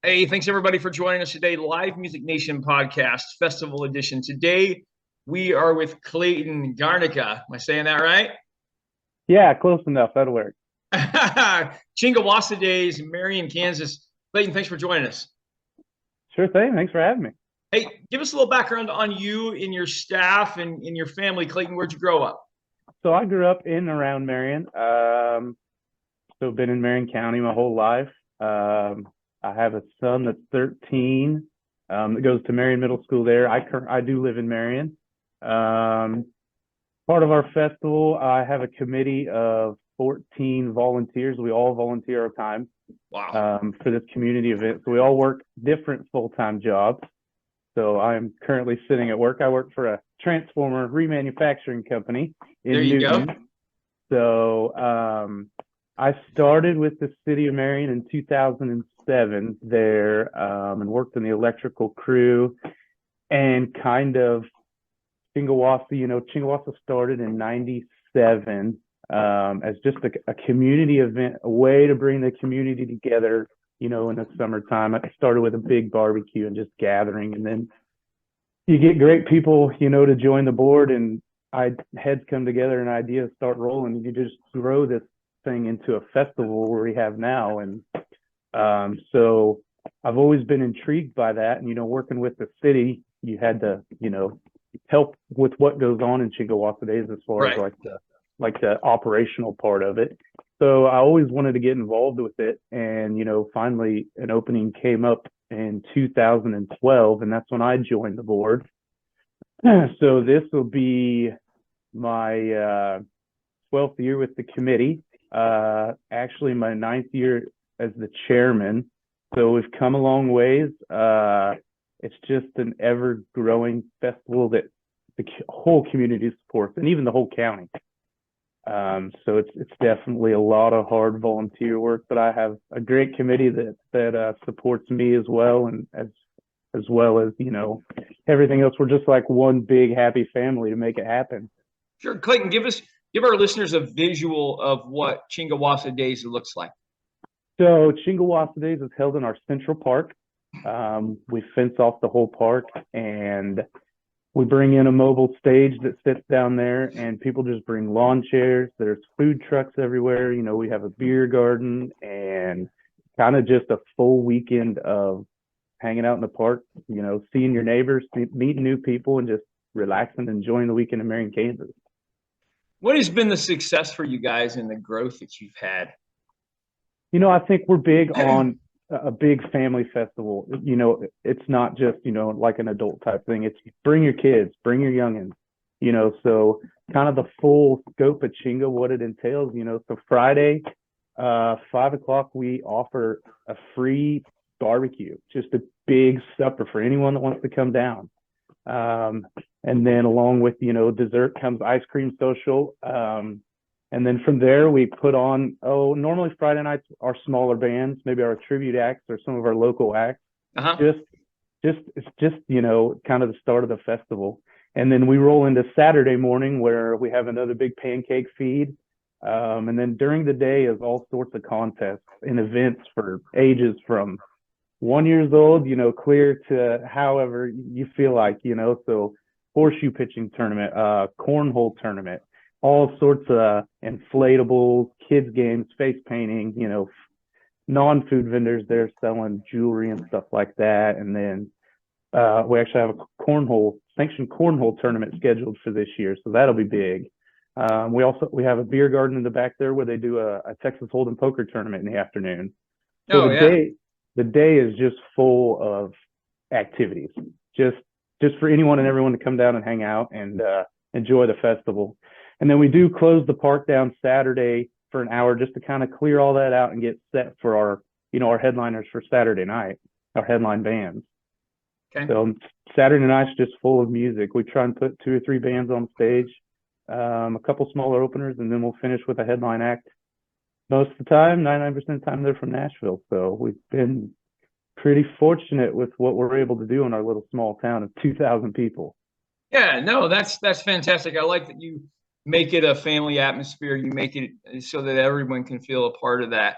Hey, thanks everybody for joining us today. Live Music Nation podcast, festival edition. Today we are with Clayton Garnica. Am I saying that right? Yeah, close enough. That'll work. Chingawassa Days, Marion, Kansas. Clayton, thanks for joining us. Sure thing. Thanks for having me. Hey, give us a little background on you and your staff and in your family. Clayton, where'd you grow up? So I grew up in and around Marion. So been in Marion County my whole life. I have a son that's 13 that goes to Marion Middle School there. I do live in Marion. Um, Part of our festival, I have a committee of 14 volunteers. We all volunteer our time Wow. for this community event. So we all work different full-time jobs. So I'm currently sitting at work. I work for a transformer remanufacturing company There in you go. Newton. So I started with the city of Marion in 2007 there, and worked in the electrical crew and kind of Chingawassa. Chingawassa started in '97 as just a community event, a way to bring the community together. In the summertime, I started with a big barbecue and just gathering, and then you get great people, to join the board, and heads come together and ideas start rolling. You just grow this thing into a festival where we have now, and so I've always been intrigued by that. And working with the city, you had to, help with what goes on in Chingawassa Days as far as Right. like the operational part of it. So I always wanted to get involved with it, and finally an opening came up in 2012, and that's when I joined the board. So this will be my 12th year with the committee. Actually, my ninth year as the chairman. So we've come a long ways. It's just an ever-growing festival that the whole community supports, and even the whole county. So it's definitely a lot of hard volunteer work, but I have a great committee that supports me as well, and as well as everything else. We're just like one big happy family to make it happen. Sure. Clayton, give our listeners a visual of what Chingawassa Days looks like. So Chingawassa Days is held in our Central Park. We fence off the whole park, and we bring in a mobile stage that sits down there, and people just bring lawn chairs. There's food trucks everywhere. We have a beer garden, and kind of just a full weekend of hanging out in the park, seeing your neighbors, meeting new people, and just relaxing, enjoying the weekend in Marion, Kansas. What has been the success for you guys and the growth that you've had? I think we're big on a big family festival. It's not just, like an adult type thing. It's bring your kids, bring your youngins, so kind of the full scope of Chinga, what it entails. So Friday, 5 o'clock, we offer a free barbecue, just a big supper for anyone that wants to come down. And then along with, dessert comes ice cream social. And then from there, we put on, normally Friday nights are smaller bands, maybe our tribute acts or some of our local acts. Uh-huh. It's just, kind of the start of the festival. And then we roll into Saturday morning where we have another big pancake feed. And then during the day is all sorts of contests and events for ages from 1 year old, clear to however you feel like, so horseshoe pitching tournament, cornhole tournament, all sorts of inflatables, kids games, face painting, non-food vendors there selling jewelry and stuff like that. And then we actually have a sanctioned cornhole tournament scheduled for this year, so that'll be big. We have a beer garden in the back there where they do a Texas Hold'em poker tournament in the afternoon. So Oh, yeah. The day is just full of activities, just for anyone and everyone to come down and hang out and enjoy the festival. And then we do close the park down Saturday for an hour just to kind of clear all that out and get set for our headliners for Saturday night, our headline bands. Okay. So Saturday night's just full of music. We try and put 2 or 3 bands on stage, a couple smaller openers, and then we'll finish with a headline act. Most of the time, 99% of the time, they're from Nashville. So we've been pretty fortunate with what we're able to do in our little small town of 2,000 people. Yeah, no, that's fantastic. I like that you make it a family atmosphere. You make it so that everyone can feel a part of that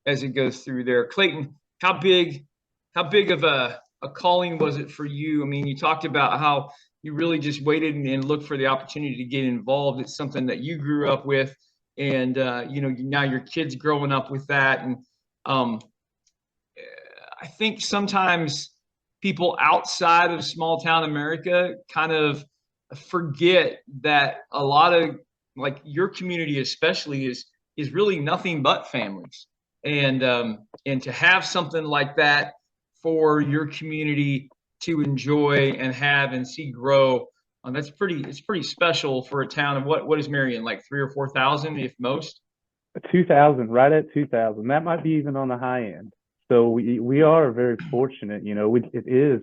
as it goes through there. Clayton, how big how big of a calling was it for you? I mean, you talked about how you really just waited and looked for the opportunity to get involved. It's something that you grew up with, and now your kids growing up with that. And um, I think sometimes people outside of small town America kind of forget that a lot of, like, your community especially is really nothing but families, and to have something like that for your community to enjoy and have and see grow, it's pretty special for a town of what is Marion, like 3 or 4,000 if most. 2,000, right at 2,000. That might be even on the high end. So we are very fortunate. It is,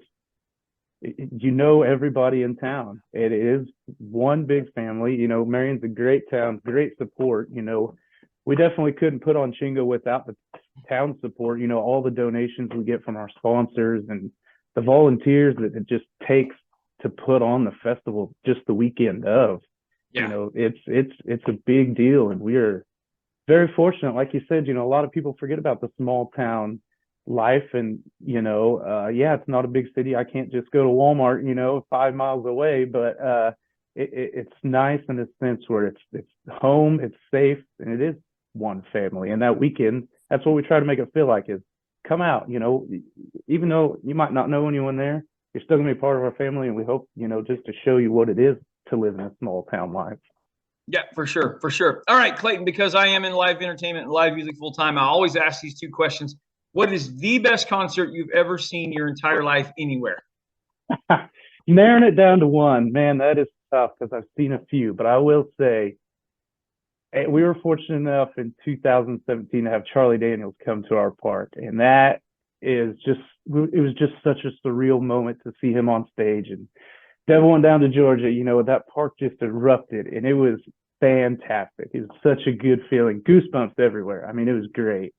everybody in town. It is one big family. Marion's a great town, great support. We definitely couldn't put on Chingo without the town support. All the donations we get from our sponsors and the volunteers that it just takes to put on the festival just the weekend of. Yeah. It's a big deal, and we are very fortunate. Like you said, a lot of people forget about the small town life, and it's not a big city. I can't just go to Walmart 5 miles away, but it's nice in a sense where it's home, it's safe, and it is one family. And that weekend, that's what we try to make it feel like, is come out. Even though you might not know anyone there, you're still gonna be part of our family, and we hope just to show you what it is to live in a small town life. Yeah, for sure, for sure. All right, Clayton, because I am in live entertainment and live music full time, I always ask these two questions. What is the best concert you've ever seen your entire life anywhere? Narrowing it down to one, man, that is tough because I've seen a few, but I will say we were fortunate enough in 2017 to have Charlie Daniels come to our park, and it was just such a surreal moment to see him on stage. And Devil went down to Georgia, that park just erupted, and it was fantastic. It was such a good feeling, goosebumps everywhere. I mean, it was great.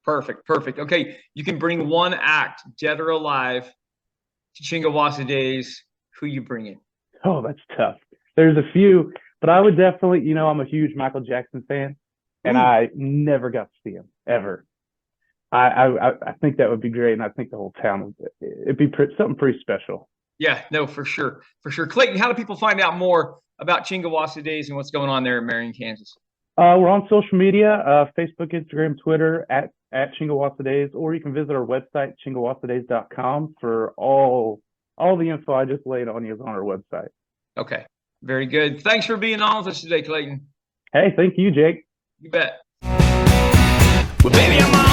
Perfect, perfect. Okay, you can bring one act, dead or alive, to Chingawassa Days. Who you bringing? Oh, that's tough. There's a few, but I would definitely, I'm a huge Michael Jackson fan, and I never got to see him ever. I think that would be great, and I think the whole town it'd be something pretty special. Yeah, no, for sure, for sure. Clayton, how do people find out more about Chingawassa Days and what's going on there in Marion, Kansas? We're on social media, Facebook, Instagram, Twitter, at Chingawassa Days, or you can visit our website, chingawassadays.com, for all the info I just laid on you is on our website. Okay, very good. Thanks for being on with us today, Clayton. Hey, thank you, Jake. You bet. Well, baby, I'm on.